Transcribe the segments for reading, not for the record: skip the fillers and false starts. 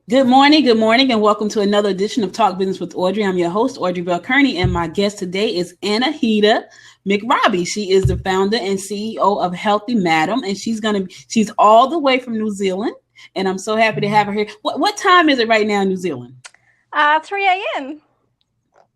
Good morning, and welcome to another edition of Talk Business with Audrey. I'm your host, Audrey Bell Kearney, and my guest today is Anahita McRobbie. She is the founder and CEO of Healthy Madam, and she's all the way from New Zealand, and I'm so happy to have her here. What time is it right now in New Zealand? 3 a.m.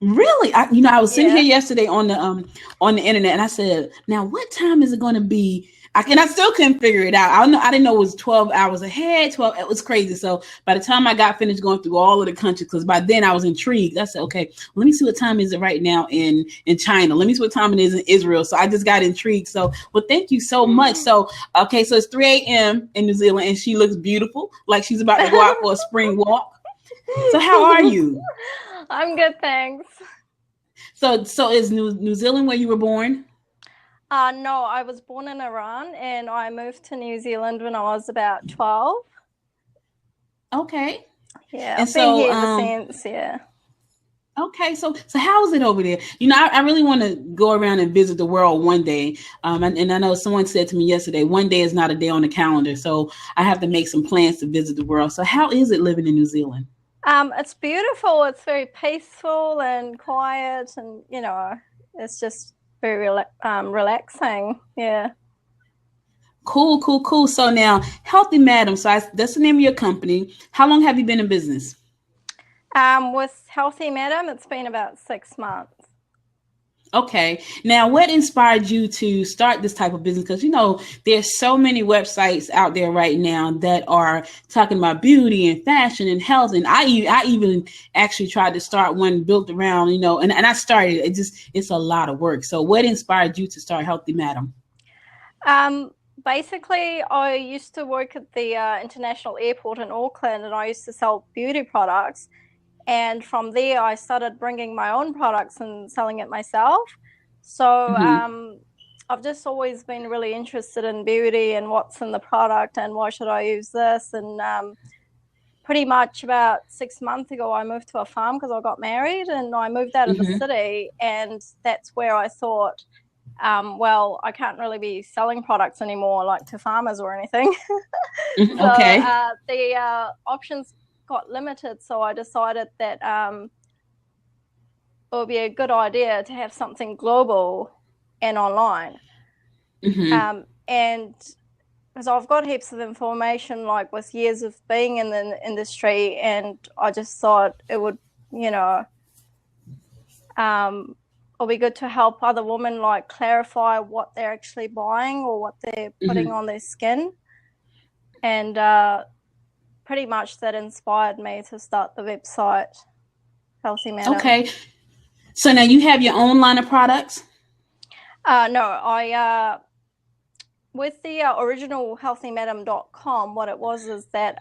Really? I was sitting here yesterday on the internet, and I said, "Now, what time is it going to be?" I still couldn't figure it out. I didn't know it was 12 hours ahead. It was crazy. So by the time I got finished going through all of the countries, because by then I was intrigued. I said, "Okay, let me see what time is it right now in China. Let me see what time it is in Israel." So I just got intrigued. So, well, thank you so much. So, okay, so it's 3 a.m. in New Zealand, and she looks beautiful, like she's about to go out for a spring walk. So how are you? I'm good, thanks. So is New Zealand where you were born? No, I was born in Iran, and I moved to New Zealand when I was about 12. Okay. Yeah, I've been here ever since, yeah. Okay, so how is it over there? I really want to go around and visit the world one day. And I know someone said to me yesterday, one day is not a day on the calendar. So I have to make some plans to visit the world. So how is it living in New Zealand? It's beautiful. It's very peaceful and quiet, and it's just very relaxing. Yeah. Cool. So now, Healthy Madam. So that's the name of your company. How long have you been in business? With Healthy Madam, it's been about 6 months. Okay. Now, what inspired you to start this type of business? Because, there's so many websites out there right now that are talking about beauty and fashion and health. And I even actually tried to start one built around, and I started. It's a lot of work. So what inspired you to start Healthy Madam? Basically, I used to work at the international airport in Auckland, and I used to sell beauty products. And from there, I started bringing my own products and selling it myself. So I've just always been really interested in beauty and what's in the product and why should I use this. And pretty much about 6 months ago, I moved to a farm because I got married, and I moved out of the city. And that's where I thought, well, I can't really be selling products anymore, like to farmers or anything. Okay. The options got limited, so I decided that it would be a good idea to have something global and online. And because I've got heaps of information, like with years of being in the industry, and I just thought it would, it'll be good to help other women like clarify what they're actually buying or what they're putting on their skin. And pretty much that inspired me to start the website, Healthy Madam. Okay. So now you have your own line of products? No, I with the original healthymadam.com, what it was is that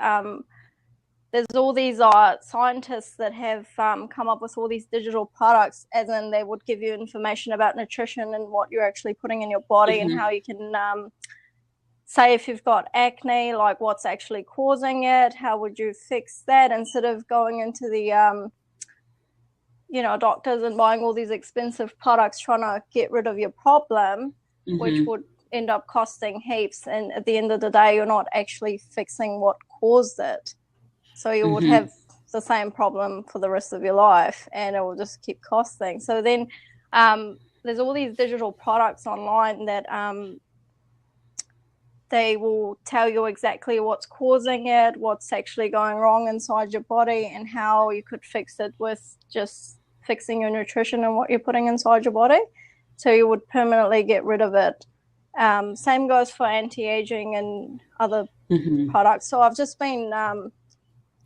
there's all these scientists that have come up with all these digital products, as in they would give you information about nutrition and what you're actually putting in your body and how you can say if you've got acne, like what's actually causing it, how would you fix that, instead of going into the, doctors and buying all these expensive products trying to get rid of your problem, which would end up costing heaps. And at the end of the day, you're not actually fixing what caused it. So you would have the same problem for the rest of your life, and it will just keep costing. So then there's all these digital products online that they will tell you exactly what's causing it, what's actually going wrong inside your body, and how you could fix it with just fixing your nutrition and what you're putting inside your body. So you would permanently get rid of it. Same goes for anti-aging and other products. So I've just been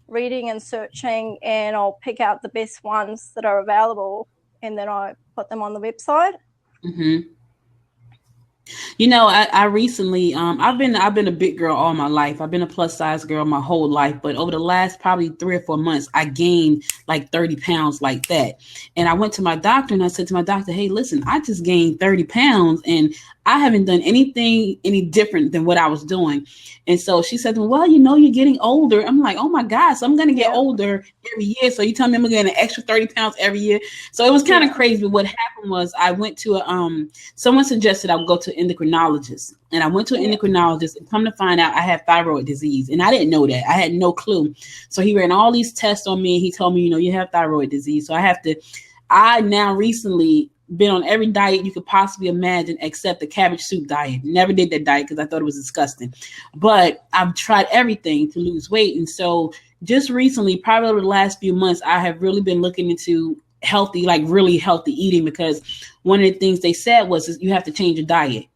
reading and searching, and I'll pick out the best ones that are available, and then I put them on the website. I recently, I've been a big girl all my life. I've been a plus size girl my whole life, but over the last probably 3 or 4 months, I gained like 30 pounds like that. And I went to my doctor and I said to my doctor, "Hey, listen, I just gained 30 pounds and I haven't done anything any different than what I was doing. And so she said, well, you know, you're getting older. I'm like, oh my God, so I'm going to get older every year. So you tell me I'm going to get an extra 30 pounds every year. So it was kind of crazy. But what happened was I went to someone suggested I would go to an endocrinologist. And I went to an endocrinologist, and come to find out I have thyroid disease. And I didn't know that. I had no clue. So he ran all these tests on me. And he told me, you know, you have thyroid disease. So I now recently been on every diet you could possibly imagine except the cabbage soup diet. Never did that diet because I thought it was disgusting. But I've tried everything to lose weight. And so just recently, probably over the last few months, I have really been looking into healthy, like really healthy eating, because one of the things they said was you have to change your diet.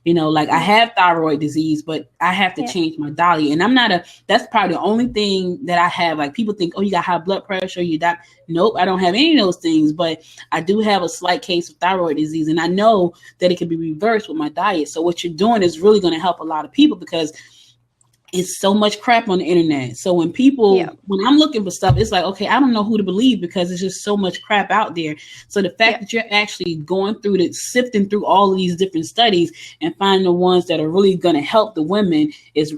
You know, like I have thyroid disease, but I have to change my diet. And that's probably the only thing that I have. Like people think, oh, you got high blood pressure, you die. Nope, I don't have any of those things, but I do have a slight case of thyroid disease. And I know that it can be reversed with my diet. So what you're doing is really going to help a lot of people, because it's so much crap on the internet. So when when I'm looking for stuff, it's like, okay, I don't know who to believe, because it's just so much crap out there. So the fact that you're actually going through sifting through all of these different studies and finding the ones that are really going to help the women,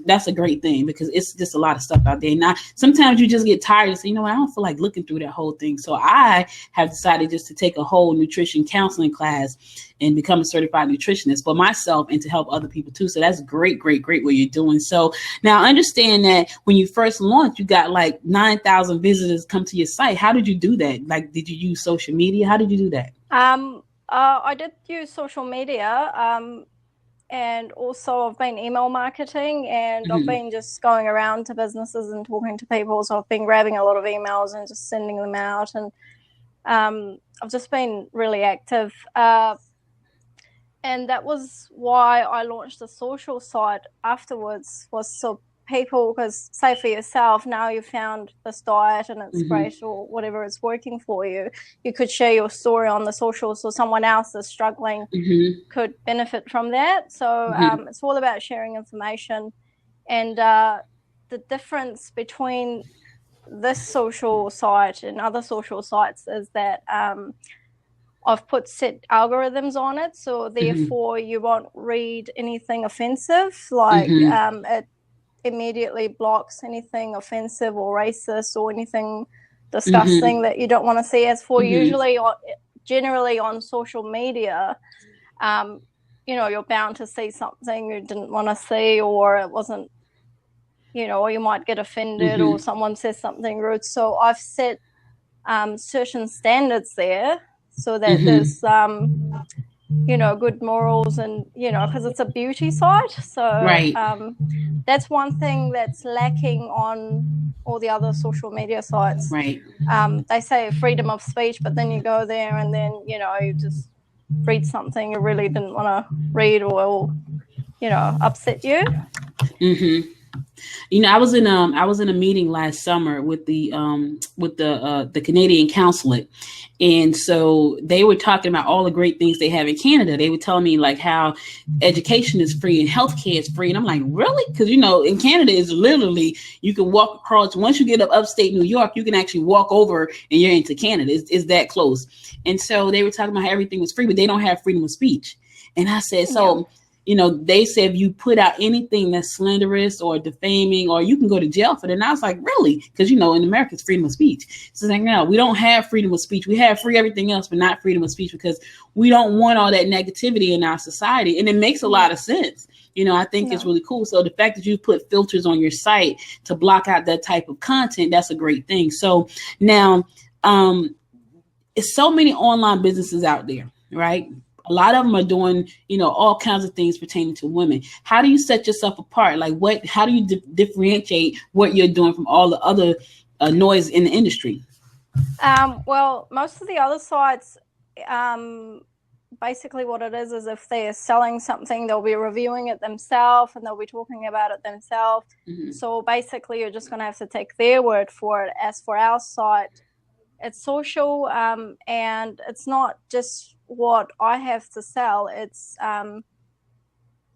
that's a great thing, because it's just a lot of stuff out there. Now, sometimes you just get tired and say, you know what, I don't feel like looking through that whole thing. So I have decided just to take a whole nutrition counseling class and become a certified nutritionist for myself and to help other people too. So that's great what you're doing. So now understand that when you first launched, you got like 9,000 visitors come to your site. How did you do that? Like, did you use social media? How did you do that? I did use social media, and also I've been email marketing, and I've been just going around to businesses and talking to people. So I've been grabbing a lot of emails and just sending them out, and I've just been really active. And that was why I launched a social site afterwards, was so people, because say for yourself, now you've found this diet and it's great, or whatever is working for you, you could share your story on the socials, so someone else that's struggling could benefit from that. So it's all about sharing information. And the difference between this social site and other social sites is that I've put set algorithms on it, so therefore you won't read anything offensive, like it immediately blocks anything offensive or racist or anything disgusting that you don't want to see. As for generally on social media, you know, you're bound to see something you didn't want to see, or it wasn't, you know, or you might get offended or someone says something rude. So I've set certain standards there, so that there's you know, good morals, and you know, because it's a beauty site. So that's one thing that's lacking on all the other social media sites. They say freedom of speech, but then you go there and then, you know, you just read something you really didn't want to read, or will, you know, upset you. You know, I was in a meeting last summer with the Canadian consulate, and so they were talking about all the great things they have in Canada. They were telling me like how education is free and healthcare is free, and I'm like, really? Because you know, in Canada is literally you can walk across. Once you get up upstate New York, you can actually walk over and you're into Canada. It's that close. And so they were talking about how everything was free, but they don't have freedom of speech. And I said, so. You know, they said if you put out anything that's slanderous or defaming, or you can go to jail for that. And I was like, really? Because, you know, in America, it's freedom of speech. So like, no, we don't have freedom of speech. We have free everything else, but not freedom of speech, because we don't want all that negativity in our society. And it makes a lot of sense. You know, I think it's really cool. So the fact that you put filters on your site to block out that type of content, that's a great thing. So now, it's so many online businesses out there, right? A lot of them are doing, you know, all kinds of things pertaining to women. How do you set yourself apart? Like how do you differentiate what you're doing from all the other noise in the industry? Well, most of the other sites, basically what it is if they're selling something, they'll be reviewing it themselves and they'll be talking about it themselves. So basically you're just going to have to take their word for it. As for our site, it's social, and it's not just what I have to sell. It's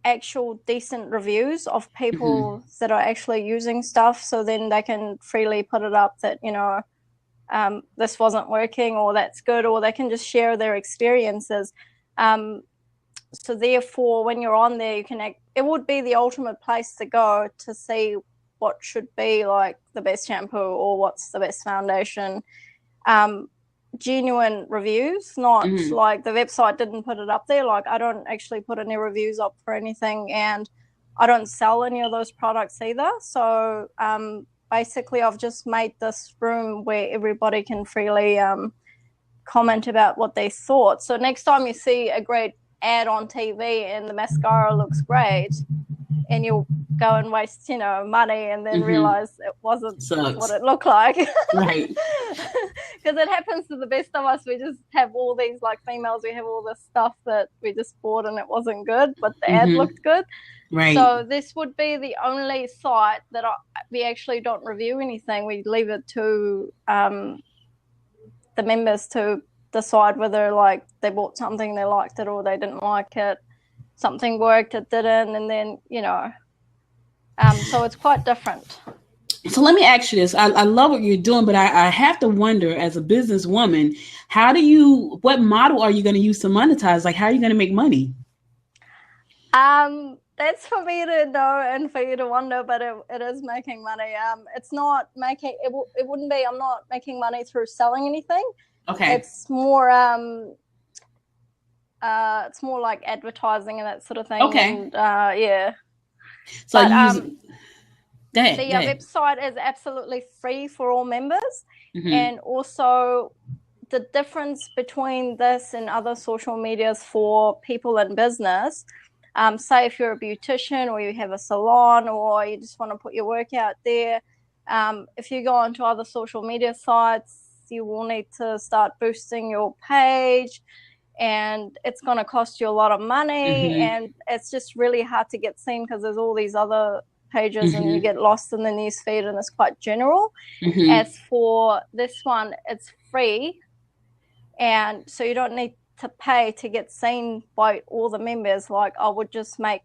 actual decent reviews of people that are actually using stuff, so then they can freely put it up that, you know, this wasn't working, or that's good, or they can just share their experiences. so therefore, when you're on there, you can it would be the ultimate place to go to see what should be like the best shampoo or what's the best foundation. Genuine reviews, not like the website didn't put it up there. Like I don't actually put any reviews up for anything, and I don't sell any of those products either. So basically I've just made this room where everybody can freely comment about what they thought. So next time you see a great ad on TV and the mascara looks great, and you'll go and waste, money and then realize it wasn't what it looked like. Right. Because it happens to the best of us. We just have all these, like females, we have all this stuff that we just bought and it wasn't good, but the ad looked good. Right. So this would be the only site that we actually don't review anything. We leave it to the members to decide whether like they bought something, they liked it, or they didn't like it. Something worked, it didn't, and then, so it's quite different. So let me ask you this. I love what you're doing, but I have to wonder, as a businesswoman, what model are you going to use to monetize? Like, how are you going to make money? That's for me to know and for you to wonder, but it is making money. It's not making, it wouldn't be, I'm not making money through selling anything. Okay. It's more like advertising and that sort of thing. Okay. And, yeah. So the website is absolutely free for all members. And also the difference between this and other social medias for people in business, say if you're a beautician or you have a salon or you just want to put your work out there, if you go onto other social media sites, you will need to start boosting your page, and it's going to cost you a lot of money, and it's just really hard to get seen because there's all these other pages and you get lost in the newsfeed, and it's quite general. As for this one, it's free, and so you don't need to pay to get seen by all the members. Like I would just make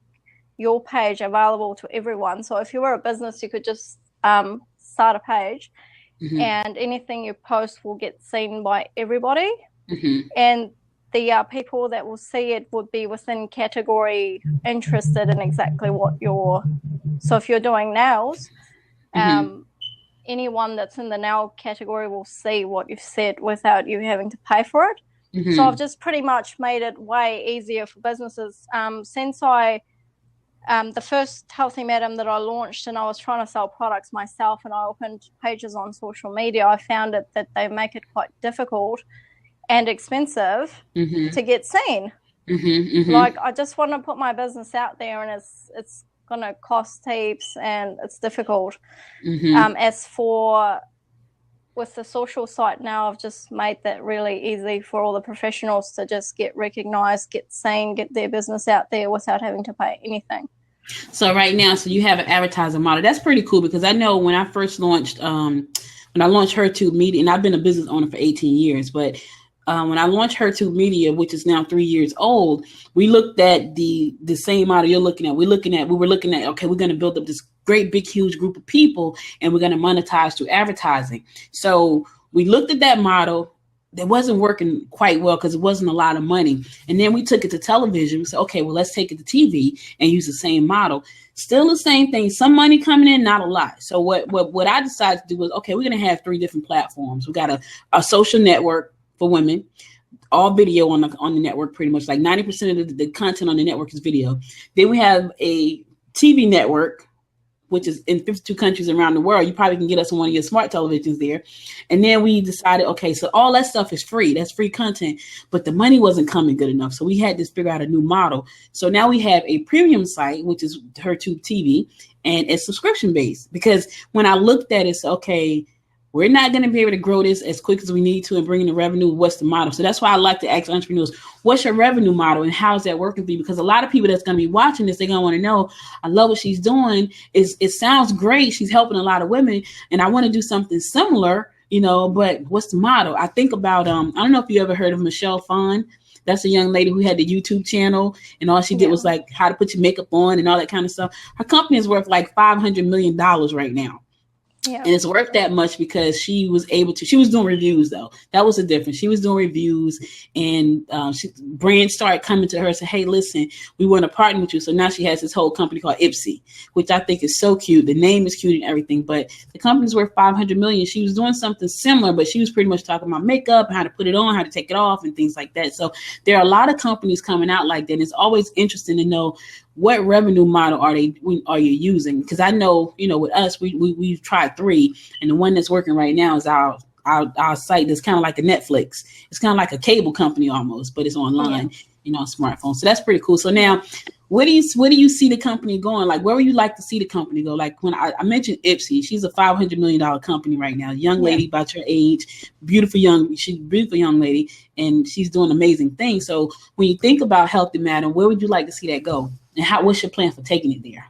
your page available to everyone. So if you were a business, you could just start a page, and anything you post will get seen by everybody. And the people that will see it would be within category interested in exactly what so if you're doing nails, anyone that's in the nail category will see what you've said without you having to pay for it. So I've just pretty much made it way easier for businesses. Since the first Healthy Madam that I launched, and I was trying to sell products myself, and I opened pages on social media, I found that they make it quite difficult and expensive to get seen. Like I just want to put my business out there, and it's going to cost heaps and it's difficult. As for with the social site now, I've just made that really easy for all the professionals to just get recognized, get seen, get their business out there without having to pay anything. So right now, you have an advertising model. That's pretty cool, because I know when I first launched, when I launched HerTube Media, and I've been a business owner for 18 years, but when I launched HerTube Media, which is now 3 years old, we looked at the same model you're looking at. We were looking at, okay, we're going to build up this great, big, huge group of people, and we're going to monetize through advertising. So we looked at that model. That wasn't working quite well because it wasn't a lot of money. And then we took it to television. We said, okay, well, let's take it to TV and use the same model. Still the same thing. Some money coming in, not a lot. So what I decided to do was, okay, we're going to have 3 different platforms. We got a social network for women, all video on the network, pretty much. Like 90% of the content on the network is video. Then we have a TV network, which is in 52 countries around the world. You probably can get us on one of your smart televisions there. And then we decided, okay, so all that stuff is free. That's free content, but the money wasn't coming good enough. So we had to figure out a new model. So now we have a premium site, which is HerTube TV, and it's subscription based, because when I looked at it, it's okay, we're not going to be able to grow this as quick as we need to and bring in the revenue. What's the model? So that's why I like to ask entrepreneurs, what's your revenue model and how's that working for you? Because a lot of people that's going to be watching this, they're going to want to know, I love what she's doing. It sounds great. She's helping a lot of women, and I want to do something similar, but what's the model? I think about, I don't know if you ever heard of Michelle Phan. That's a young lady who had the YouTube channel, and all she did was like how to put your makeup on and all that kind of stuff. Her company is worth like $500 million right now. Yeah. And it's worth that much because she was doing reviews though. That was the difference. She was doing reviews, and brands started coming to her and said, hey, listen, we want to partner with you. So now she has this whole company called Ipsy, which I think is so cute. The name is cute and everything, but the company's worth $500 million. She was doing something similar, but she was pretty much talking about makeup, how to put it on, how to take it off, and things like that. So there are a lot of companies coming out like that. And it's always interesting to know what revenue model are you using? Because I know, with us, we've tried 3, and the one that's working right now is our site that's kind of like a Netflix. It's kind of like a cable company almost, but it's online, on smartphones. So that's pretty cool. So now, where do you see the company going? Like, where would you like to see the company go? Like when I mentioned Ipsy, she's a $500 million company right now. Young lady about your age, beautiful young lady, and she's doing amazing things. So when you think about Healthy Madam, where would you like to see that go? And what's your plan for taking it there?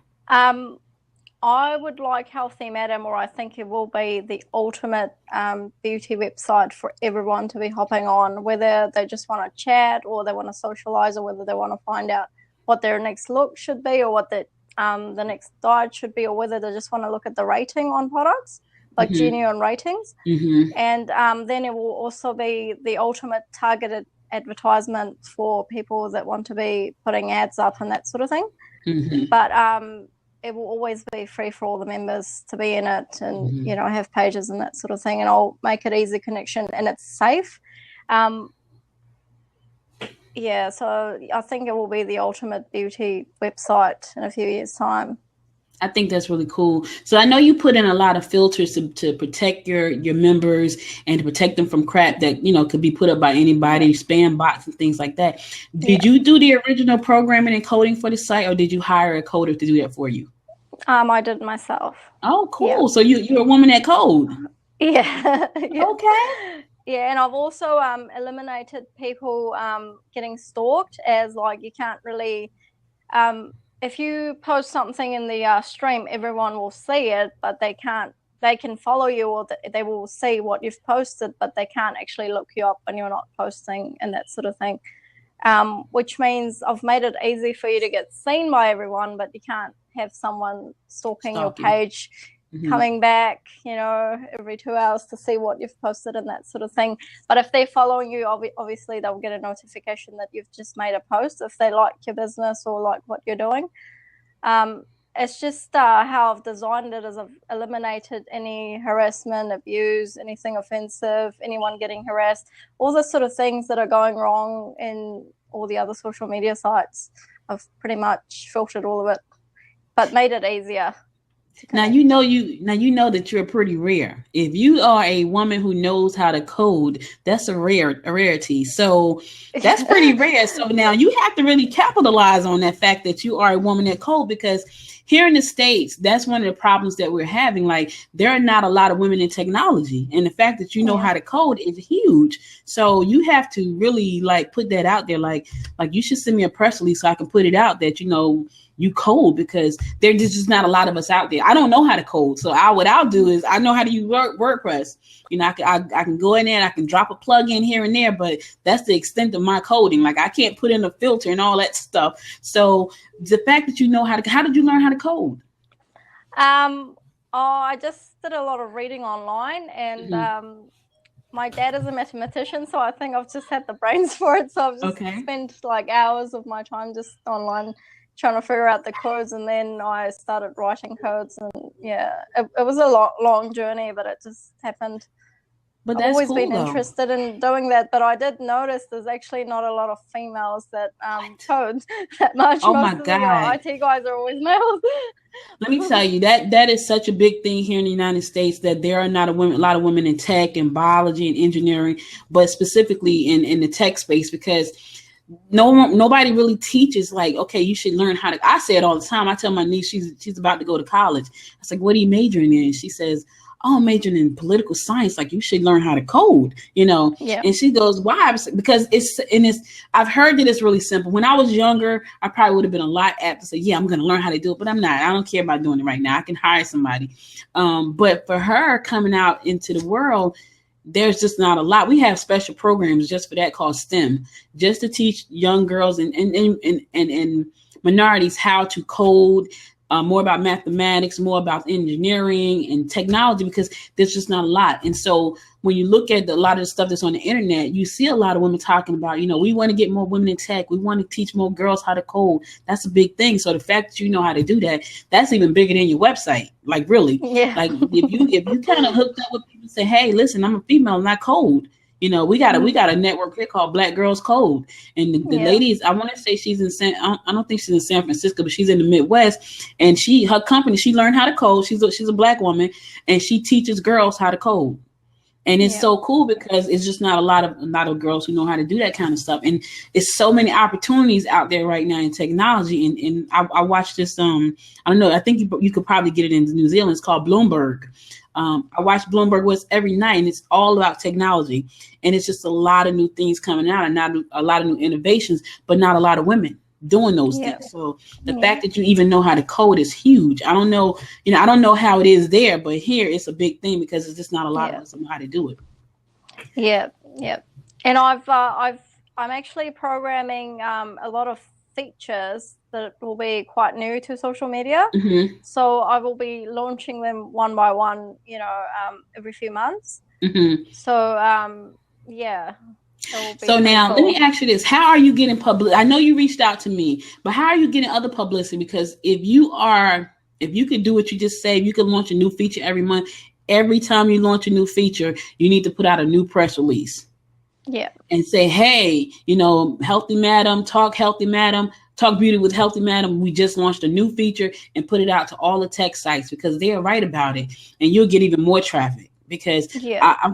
I would like Healthy Madam, or I think it will be the ultimate beauty website for everyone to be hopping on, whether they just want to chat or they want to socialize, or whether they want to find out what their next look should be, or what the next diet should be, or whether they just want to look at the rating on products, like genuine ratings. And then it will also be the ultimate targeted advertisement for people that want to be putting ads up and that sort of thing. But it will always be free for all the members to be in it, and have pages and that sort of thing, and I'll make it easy connection, and it's safe. So I think it will be the ultimate beauty website in a few years' time. I think that's really cool. So I know you put in a lot of filters to protect your members and to protect them from crap that, could be put up by anybody, spam bots and things like that. Did you do the original programming and coding for the site, or did you hire a coder to do that for you? I did myself. Oh, cool. Yeah. So you're a woman at code. Yeah. Okay. Yeah, and I've also eliminated people getting stalked, as like you can't really if you post something in the stream, everyone will see it, but they can follow you, or they will see what you've posted, but they can't actually look you up when you're not posting and that sort of thing. Which means I've made it easy for you to get seen by everyone, but you can't have someone stalking your page, coming back, every 2 hours to see what you've posted and that sort of thing. But if they're following you, obviously they'll get a notification that you've just made a post if they like your business or like what you're doing. It's just how I've designed it, is I've eliminated any harassment, abuse, anything offensive, anyone getting harassed, all the sort of things that are going wrong in all the other social media sites. I've pretty much filtered all of it, but made it easier. Now you know that you're pretty rare. If you are a woman who knows how to code, that's a rarity. So that's pretty rare. So now you have to really capitalize on that fact that you are a woman that code, because here in the States, that's one of the problems that we're having. Like, there are not a lot of women in technology, and the fact that you know how to code is huge. So you have to really put that out there. Like you should send me a press release so I can put it out that you code, because there's just not a lot of us out there. I don't know how to code. So what I'll do is, I know how to use WordPress. I can go in there and I can drop a plug in here and there, but that's the extent of my coding. Like, I can't put in a filter and all that stuff. So the fact that how did you learn how to code? I just did a lot of reading online, and my dad is a mathematician, so I think I've just had the brains for it. So I've just spent hours of my time just online trying to figure out the codes, and then I started writing codes, and it was a long journey, but it just happened. But I've always been interested in doing that, but I did notice there's actually not a lot of females that code that much. Oh my God. The IT guys are always males. Let me tell you, that is such a big thing here in the United States, that there are not a lot of women in tech and biology and engineering, but specifically in the tech space, because nobody really teaches okay, you should learn how to. I say it all the time. I tell my niece, she's about to go to college. I was like, what are you majoring in? She says, oh, I'm majoring in political science. Like, you should learn how to code, And she goes, why? Because I've heard that it's really simple. When I was younger, I probably would have been a lot apt to say, yeah, I'm going to learn how to do it, but I'm not. I don't care about doing it right now. I can hire somebody. But for her coming out into the world, there's just not a lot. We have special programs just for that called STEM, just to teach young girls and minorities how to code, more about mathematics, more about engineering and technology, because there's just not a lot. And so when you look at a lot of the stuff that's on the internet, you see a lot of women talking about, we want to get more women in tech. We want to teach more girls how to code. That's a big thing. So the fact that you know how to do that, that's even bigger than your website. Like really, like if you kind of hooked up with people and say, hey, listen, I'm a female and I code. We got a network here called Black Girls Code, and the ladies. I want to say she's in I don't think she's in San Francisco, but she's in the Midwest. And her company, she learned how to code. She's a Black woman, and she teaches girls how to code. And it's so cool because it's just not a lot of girls who know how to do that kind of stuff. And it's so many opportunities out there right now in technology. And I watched this. I don't know. I think you could probably get it in New Zealand. It's called Bloomberg. I watch Bloomberg West every night, and it's all about technology. And it's just a lot of new things coming out, and not a lot of new innovations, but not a lot of women doing those things. So the fact that you even know how to code is huge. I don't know, I don't know how it is there, but here it's a big thing because it's just not a lot of us know how to do it. Yeah. And I'm actually programming a lot of features that will be quite new to social media. Mm-hmm. So I will be launching them one by one, every few months. Mm-hmm. So, So now cool. Let me ask you this. How are you getting publicity? I know you reached out to me, but how are you getting other publicity? Because if you could do what you just said, you could launch a new feature every month. Every time you launch a new feature, you need to put out a new press release. Yeah. And say, hey, Healthy Madam, Talk Beauty with Healthy Madam. We just launched a new feature, and put it out to all the tech sites because they are right about it. And you'll get even more traffic. Because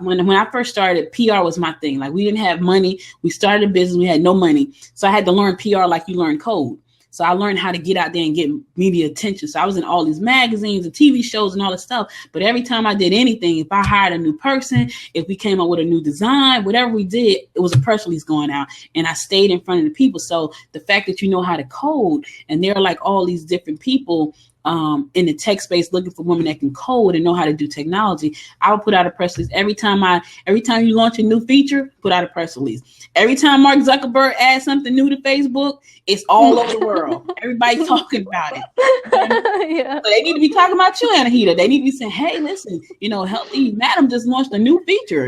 when I first started, PR was my thing. Like, we didn't have money. We started a business. We had no money. So I had to learn PR like you learn code. So I learned how to get out there and get media attention. So I was in all these magazines and TV shows and all this stuff. But every time I did anything, if I hired a new person, if we came up with a new design, whatever we did, it was a press release going out. And I stayed in front of the people. So the fact that you know how to code, and there are like all these different people in the tech space looking for women that can code and know how to do technology, I would put out a press release every time you launch a new feature, put out a press release. Every time Mark Zuckerberg adds something new to Facebook, it's all over the world. Everybody's talking about it. So they need to be talking about you, Anahita. They need to be saying, hey, listen, Healthy Madam just launched a new feature,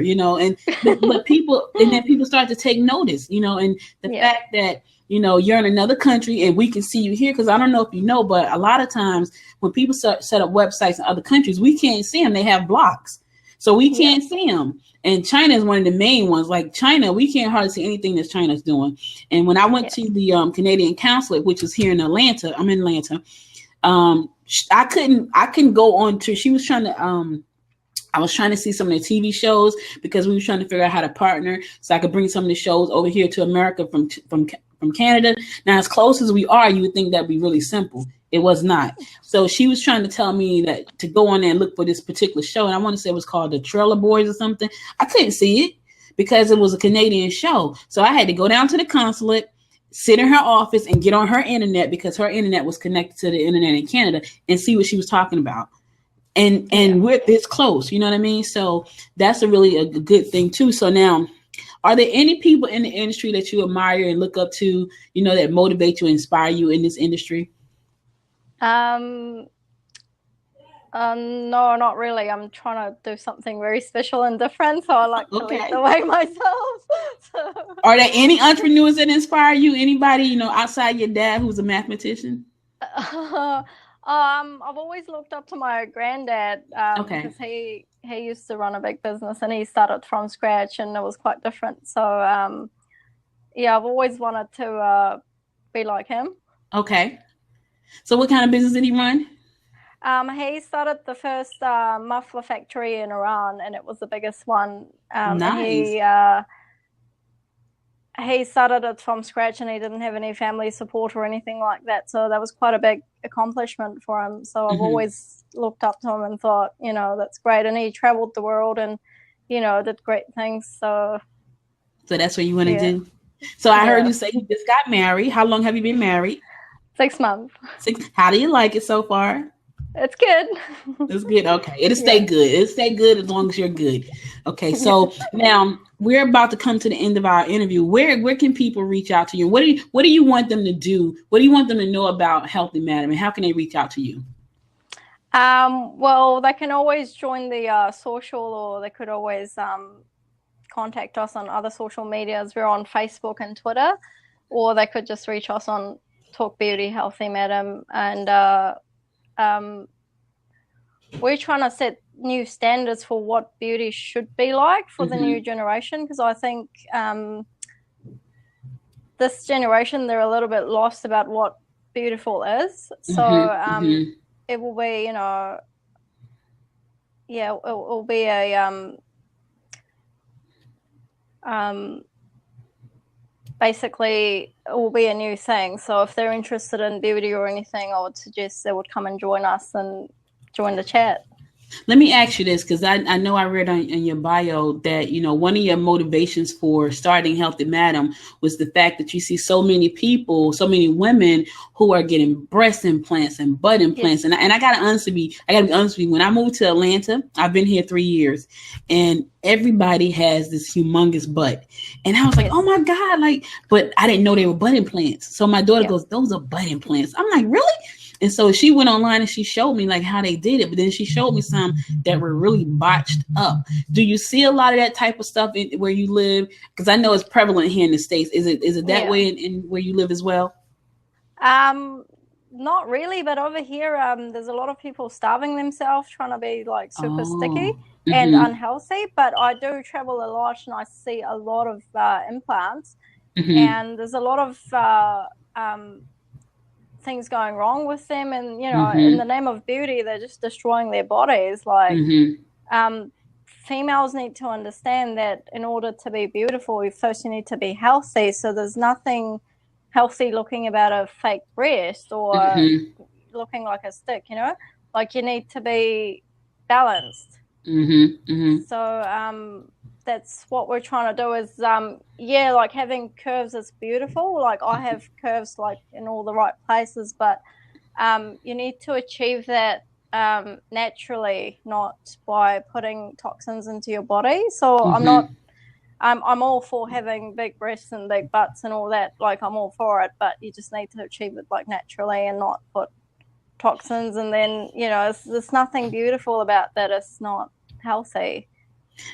but people, and then people start to take notice, and the fact that you're in another country and we can see you here. Because I don't know if you know, but a lot of times when people set up websites in other countries, we can't see them. They have blocks. So we can't see them. And China is one of the main ones. Like China, we can't hardly see anything that China's doing. And when I went to the Canadian consulate, which is here in Atlanta, I'm in Atlanta. I couldn't go on to, she was trying to, I was trying to see some of the TV shows because we were trying to figure out how to partner so I could bring some of the shows over here to America from Canada. Now, as close as we are, you would think that'd be really simple. It was not. So she was trying to tell me that to go on there and look for this particular show. And I want to say it was called The Trailer Boys or something. I couldn't see it because it was a Canadian show. So I had to go down to the consulate, sit in her office and get on her internet because her internet was connected to the internet in Canada and see what she was talking about. And we're this close, you know what I mean? So that's a good thing too. So now, are there any people in the industry that you admire and look up to, that motivate you, inspire you in this industry? No, not really. I'm trying to do something very special and different, so I like to lead the way myself. Are there any entrepreneurs that inspire you? Anybody, outside your dad who's a mathematician? I've always looked up to my granddad because he used to run a big business and he started from scratch and it was quite different. So I've always wanted to be like him. Okay. So what kind of business did he run? He started the first muffler factory in Iran, and it was the biggest one. Nice. He started it from scratch, and he didn't have any family support or anything like that. So that was quite a big accomplishment for him. So I've always looked up to him and thought, that's great. And he traveled the world and, did great things. So that's what you want to do. So I heard you say you just got married. How long have you been married? 6 months. How do you like it so far? It's good. It's good. Okay. It'll stay good. It'll stay good as long as you're good. Okay. So now we're about to come to the end of our interview. Where can people reach out to you? What do you want them to do? What do you want them to know about Healthy Madam, and how can they reach out to you? Well, they can always join the social, or they could always contact us on other social medias. We're on Facebook and Twitter, or they could just reach us on Talk Beauty Healthy Madam. And we're trying to set new standards for what beauty should be like for the new generation, because I think this generation, they're a little bit lost about what beautiful is. So it will be, you know, it will be a basically it will be a new thing. So if they're interested in beauty or anything, I would suggest they would come and join us and join the chat. Let me ask you this, because I know I read in your bio that, you know, one of your motivations for starting Healthy Madam was the fact that you see so many people, so many women who are getting breast implants and butt implants. Yes. And I gotta be honest with you, when I moved to Atlanta, I've been here 3 years, and everybody has this humongous butt. And I was like, oh my God, like, but I didn't know they were butt implants. So my daughter goes, those are butt implants. I'm like, really? And so she went online and she showed me like how they did it, but then she showed me some that were really botched up. Do you see a lot of that type of stuff where you live? Because I know it's prevalent here in the States. Is it that way in where you live as well? Not really, but over here, there's a lot of people starving themselves, trying to be like super sticky and unhealthy. But I do travel a lot, and I see a lot of implants, and there's a lot of things going wrong with them, and you know, in the name of beauty, they're just destroying their bodies. Like females need to understand that in order to be beautiful, first you need to be healthy. So there's nothing healthy looking about a fake breast or looking like a stick, you know, like you need to be balanced. So that's what we're trying to do is like having curves is beautiful. Like I have curves like in all the right places, but you need to achieve that naturally, not by putting toxins into your body. So I'm all for having big breasts and big butts and all that. Like I'm all for it, but you just need to achieve it like naturally and not put toxins. And then, you know, there's nothing beautiful about that. It's not healthy.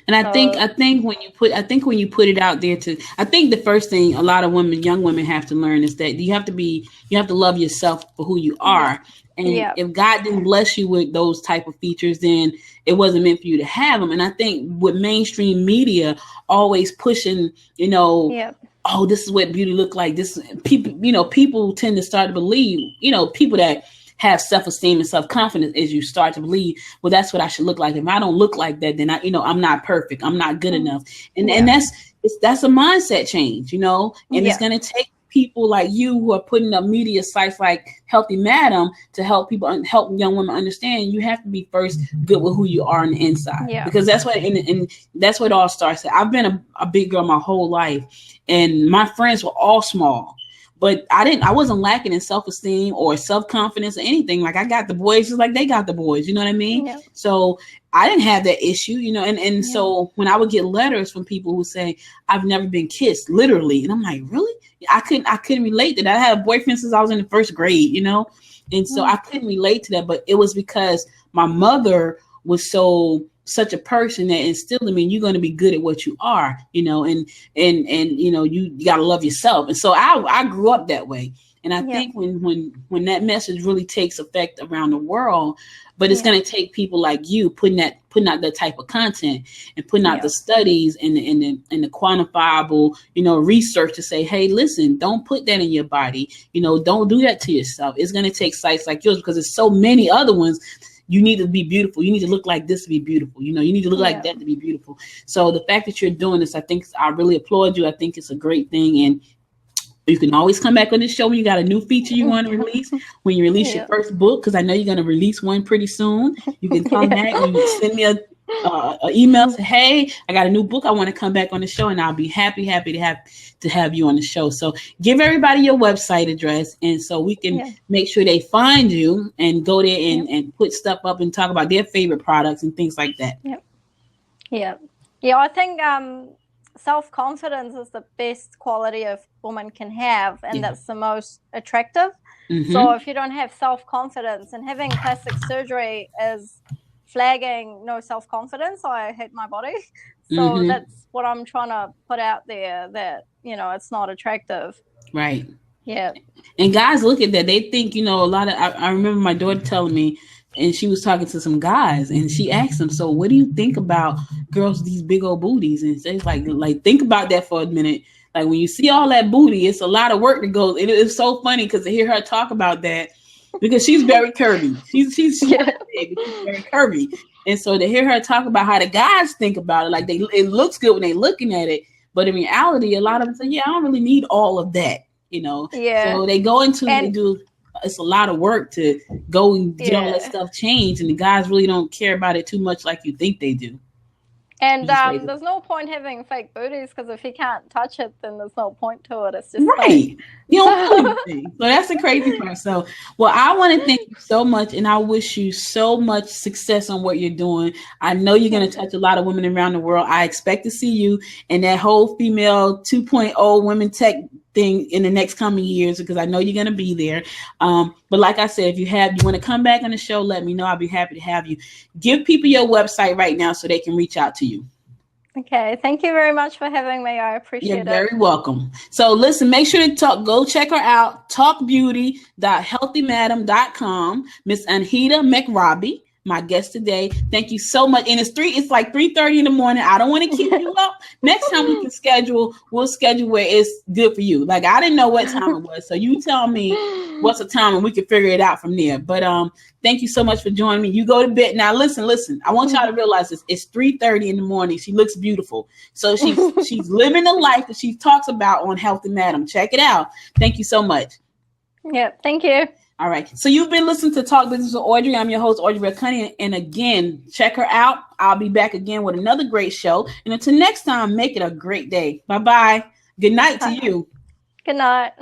And I think when you put it out there I think the first thing a lot of young women have to learn is that you have to love yourself for who you are. And if God didn't bless you with those type of features, then it wasn't meant for you to have them. And I think with mainstream media always pushing, you know, oh, this is what beauty look like. This people tend to start to believe, you know, people that have self-esteem and self-confidence as you start to believe, well, that's what I should look like. If I don't look like that, then I'm not perfect. I'm not good enough. And that's a mindset change, you know, and it's going to take people like you who are putting up media sites like Healthy Madam to help young women understand you have to be first good with who you are on the inside, because that's what, and that's what it all starts at. I've been a big girl my whole life, and my friends were all small. But I wasn't lacking in self-esteem or self-confidence or anything. Like I got the boys just like they got the boys, you know what I mean? Yeah. So I didn't have that issue, you know, and so when I would get letters from people who say, I've never been kissed, literally. And I'm like, really? I couldn't relate to that. I had a boyfriend since I was in the first grade, you know? And so I couldn't relate to that, but it was because my mother was such a person that instilled in me, you're going to be good at what you are, you know, and you know, you got to love yourself. And so I grew up that way. And I think when that message really takes effect around the world, but it's going to take people like you putting out that type of content and putting out the studies and the quantifiable, you know, research to say, hey, listen, don't put that in your body. You know, don't do that to yourself. It's going to take sites like yours because there's so many other ones. You need to be beautiful. You need to look like this to be beautiful. You know, you need to look like that to be beautiful. So the fact that you're doing this, I really applaud you. I think it's a great thing. And you can always come back on this show when you got a new feature you want to release, when you release your first book, because I know you're going to release one pretty soon. You can come back and send me an email, say, hey, I got a new book. I want to come back on the show, and I'll be happy to have you on the show. So give everybody your website address, and so we can make sure they find you and go there and put stuff up and talk about their favorite products and things like that. Yeah. I think self-confidence is the best quality a woman can have, and that's the most attractive. So if you don't have self-confidence, and having plastic surgery is flagging no self-confidence, I hate my body. So that's what I'm trying to put out there, that, it's not attractive. Right. Yeah. And guys look at that. They think, a lot of, I remember my daughter telling me, and she was talking to some guys, and she asked them, so what do you think about girls with these big old booties? And it's like think about that for a minute. Like, when you see all that booty, it's a lot of work that goes. It's so funny because to hear her talk about that, because she's very curvy. She's big, but she's very curvy. And so to hear her talk about how the guys think about it, like it looks good when they're looking at it, but in reality, a lot of them say, I don't really need all of that, Yeah. So they go into it's a lot of work to go and get all that stuff changed, and the guys really don't care about it too much like you think they do. And there's no point having fake booties, because if you can't touch it, then there's no point to it. It's just right. Fake. You don't feel anything. So that's the crazy part. So, well, I want to thank you so much, and I wish you so much success on what you're doing. I know you're going to touch a lot of women around the world. I expect to see you in that whole female 2.0 women tech thing in the next coming years, because I know you're going to be there. But like I said, if you want to come back on the show, let me know. I'll be happy to have you. Give people your website right now so they can reach out to you. Okay. Thank you very much for having me. I appreciate it. You're very welcome. So listen, make sure to go check her out. Talkbeauty.healthymadam.com. Miss Anhita McRobbie, my guest today. Thank you so much. And it's like 3:30 in the morning. I don't want to keep you up. Next time we'll schedule where it's good for you. Like, I didn't know what time it was. So you tell me what's the time and we can figure it out from there. But thank you so much for joining me. You go to bed. Now listen. I want y'all to realize this. It's 3:30 in the morning. She looks beautiful. So she's living the life that she talks about on Healthy Madam. Check it out. Thank you so much. Yeah, thank you. All right. So you've been listening to Talk Business with Audrey. I'm your host, Audrey Cunningham. And again, check her out. I'll be back again with another great show. And until next time, make it a great day. Bye-bye. Good night to you. Good night.